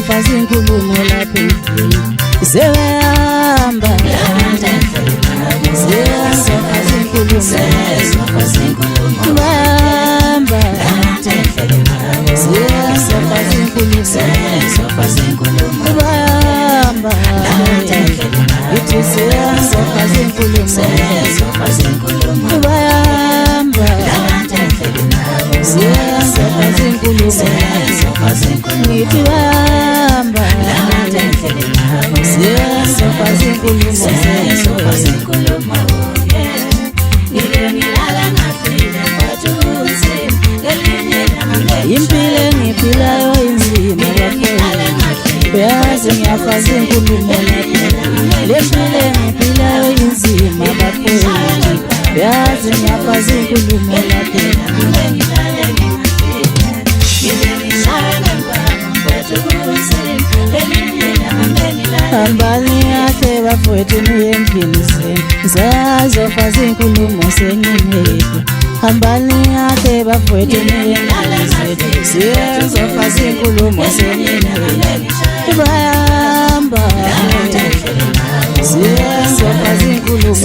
Siyazofaza inkulumo lapha endlini Sewehamba Siyazofaza inkulumo Bahamba Siyazofaza inkulumo Bahamba Ithi siyazofaza inkulumo Bahamba Siyazofaza inkulumo Ngithi bahamba Siyazofaza inkulumo Impilo engiphilayo inzima bafowethu Uyazi ngiyafaza inkulumo lapha Le mpilo engiphilayo inzima bafowethu Uyazi ngiyafaza inkulumo lapha Hambani kahle bafowethu niye endlini zenu Siyazofaza inkulumo senyimedwa Hambani kahle bafowethu niye endlini zenu Siyazofaza inkulumo senyimedwa Bahamba Siyazofaza inkulumo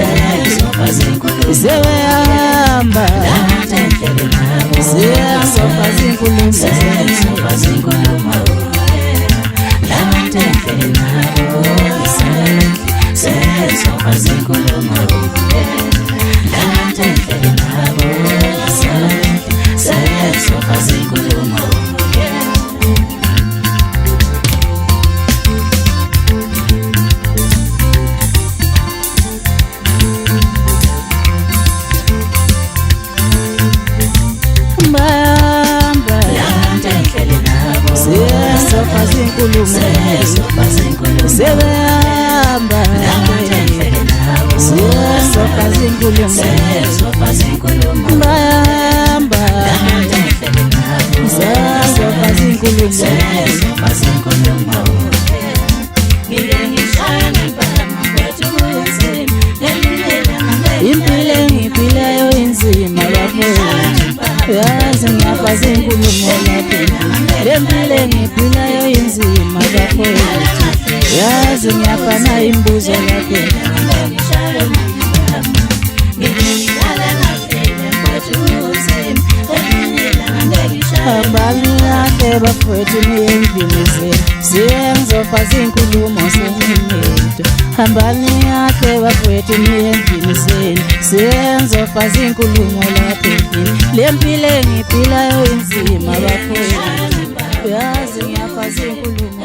Sewehamba Siyazofaza inkulumo Sewehamba Siyazofaza inkulumo Bahamba Siyazofaza inkulumo Impilo engiphilayo inzima bafowethu Uyazi ngiyafaza inkulumo lapha Le mpilo engiphilayo inzima bafowethu Uyazi ngiyafana imbuzo lapha Hambani kahle bafowethu niye endlini zenu Siyazofaza inkulumo senyimedwa Hambani kahle bafowethu niye endlini zenu Siyazofaza inkulumo lapha endlini Le mpilo engiphilayo inzima bafowethu Uyazi ngiyafaza inkulumo